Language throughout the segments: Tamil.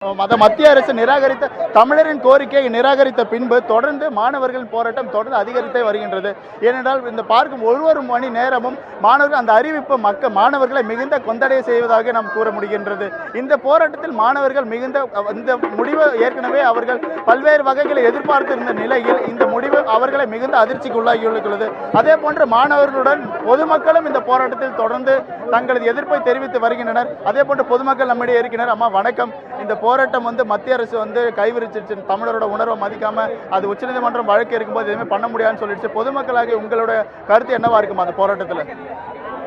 மத்திய அரசு நிராகரித்த தமிழரின் கோரிக்கையை நிராகரித்த பின்பு தொடர்ந்து மாணவர்களின் போராட்டம் தொடர்ந்து அதிகரித்தே வருகின்றது. ஏனென்றால் இந்த பார்க்கும் ஒவ்வொரு மணி நேரமும் மாணவர்கள் அந்த அறிவிப்பு மாணவர்களை மிகுந்த கொந்தடைய செய்வதாக நாம் கூற முடிகின்றது. இந்த போராட்டத்தில் மாணவர்கள் மிகுந்த இந்த முடிவு ஏற்கனவே அவர்கள் பல்வேறு வகைகளை எதிர்பார்த்திருந்த நிலையில் இந்த முடிவு அவர்களை மிகுந்த அதிர்ச்சிக்கு உள்ளாகியுள்ளது. அதே போன்று மாணவர்களுடன் பொதுமக்களும் இந்த போராட்டத்தில் தொடர்ந்து தங்களது எதிர்ப்பை தெரிவித்து வருகின்றனர். அதே போன்று பொதுமக்கள் நம்மிடையே இருக்கிறனர். அம்மா வணக்கம். இந்த போராட்டம் மத்திய அரசு கைவிரிச்சிருச்சு. தமிழரோட உணர்வை மதிக்காம அது உச்சநீதிமன்றம் வழக்கு இருக்கும்போது எதுவுமே பண்ண முடியாதுன்னு சொல்லிடுச்சு. பொதுமக்களாக உங்களோட கருத்து என்னவா இருக்குமா அந்த போராட்டத்தில்?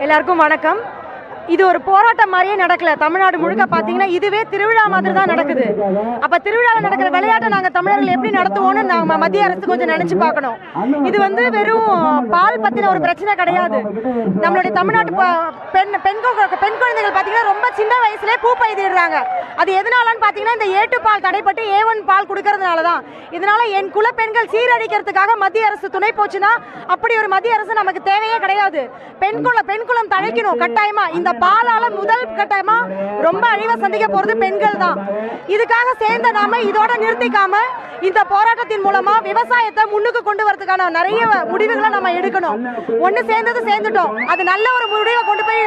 எல்லாருக்கும் வணக்கம். இது ஒரு போராட்டம் மாதிரியே நடக்கல. தமிழ்நாடு முழுக்க பாத்தீங்கன்னா இதுவே திருவிழா மாதிரி தான் நடக்குது. அப்ப திருவிழாவில் நடக்கிற விளையாட்டை நாங்க தமிழர்கள் எப்படி நடத்துவோம்னு நாங்க மத்திய அரசு கொஞ்சம் நினைச்சு பார்க்கணும். இது வெறும் பால் பத்தின ஒரு பிரச்சனை கிடையாது. நம்மளுடைய தமிழ்நாட்டு பெண் குழந்தைகள் பாத்தீங்கன்னா ரொம்ப சின்ன வயசுல பூ பைதிடுறாங்க. அது எதனாலன்னு பாத்தீங்கன்னா இந்த ஏட்டு பால் தடைப்பட்டு A1 பால் குடுக்கறதுனாலதான். இதனால என் குல பெண்கள் சீரழிக்கிறதுக்காக மத்திய அரசு துணை போச்சுன்னா அப்படி ஒரு மத்திய அரசு நமக்கு தேவையே கிடையாது. பெண் குலம் தழைக்கணும் கட்டாயமா. இந்த பாலால முதல் கட்டாயமா ரொம்ப அழிவை சந்திக்க போறது பெண்கள் தான். இதுக்காக சேர்ந்த நாம இதோட நிறுத்திக்காம இந்த போராட்டத்தின் மூலமா விவசாயத்தை முன்னுக்கு கொண்டு வரதுக்கான நிறைய முடிவுகளை நம்ம எடுக்கணும். ஒன்னு சேர்ந்துட்டோம். அது நல்ல ஒரு முடிவை கொண்டு போய்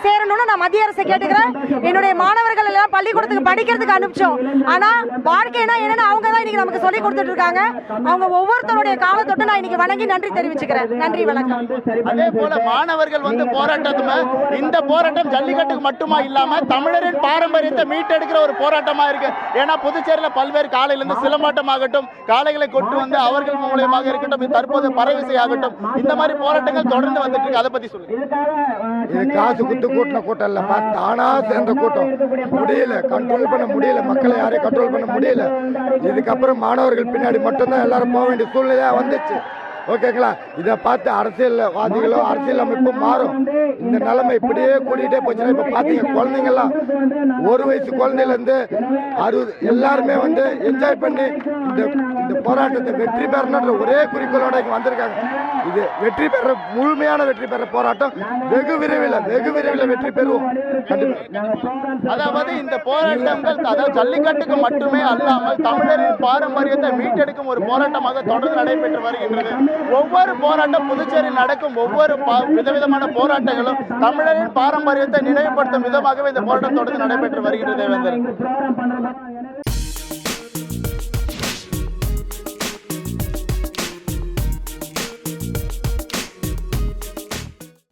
சேரணும்னு நான் மத்திய அரசை கேட்டுக்கிறேன். என்னுடைய மாணவர்கள் எல்லாம் பள்ளிக்கூடத்துக்கு படிக்கிறதுக்கு அனுப்பிச்சோம். ஆனா வாழ்க்கைனா என்னன்னு அவங்க தான் இன்னைக்கு நமக்கு சொல்லி கொடுத்துட்டு இருக்காங்க. அவங்க ஒவ்வொருத்தருடைய காலத்தொட்டு நான் இன்னைக்கு வணங்கி நன்றி தெரிவிச்சுக்கிறேன். நன்றி, வணக்கம். அதே போல மாணவர்கள் போராட்டத்துமே இந்த போராட்டம் ஜல்லிக்கட்டுக்கு மட்டுமா இல்லாம தமிழரின் பாரம்பரியத்தை மீட்டெடுக்கிற ஒரு போராட்டமா இருக்கு. ஏன்னா புதுச்சேரியில பல்வேறு காலையில இருந்து சிலம்பாட்டம் ஆகட்டும், காளைகளை கொண்டு அவர்கள் மூலமாக இருக்கட்டும், தற்போது பறவைசை ஆகட்டும், இந்த மாதிரி போராட்டங்கள் தொடர்ந்து வந்துட்டு இருக்கு. அதை பத்தி சொல்லுங்க. இது காசு குத்து கூட்டின கூட்டம் இல்ல, தானா சேர்ந்த கூட்டம். முடியல, கண்ட்ரோல் பண்ண முடியல, மக்களை யாரையும் கண்ட்ரோல் பண்ண முடியல. இதுக்கப்புறம் மாணவர்கள் பின்னாடி மட்டும்தான் எல்லாரும் போக வேண்டிய சூழ்நிலையா வந்துச்சு. ஓகேங்களா? இதை பார்த்து அரசியல்வாதிகளோ அரசியல் அமைப்பும் மாறும். இந்த நிலைமை இப்படியே கூட்டிகிட்டே போச்சுன்னா இப்போ பார்த்தீங்க குழந்தைங்கள்லாம் 1 வயசு குழந்தையிலேருந்து 60 எல்லாருமே என்ஜாய் பண்ணி இந்த போராட்டத்தை வெற்றி பெறணுன்ற ஒரே குறிக்கோளோட இங்கே வந்திருக்காங்க. இது வெற்றி பெற முழுமையான வெற்றி பெற போராட்டம் வெகு விரைவில் வெற்றி பெறுவோம். அதாவது இந்த போராட்டங்கள் ஜல்லிக்கட்டுக்கு மட்டுமே அல்லாமல் தமிழரின் பாரம்பரியத்தை மீட்டெடுக்கும் ஒரு போராட்டமாக தொடர்ந்து நடைபெற்று வருகின்றது. ஒவ்வொரு போராட்டம் புதுச்சேரியில் நடக்கும் ஒவ்வொரு விதவிதமான போராட்டங்களும் தமிழரின் பாரம்பரியத்தை நினைவுபடுத்தும் விதமாகவே இந்த போராட்டம் தொடர்ந்து நடைபெற்று வருகின்றது.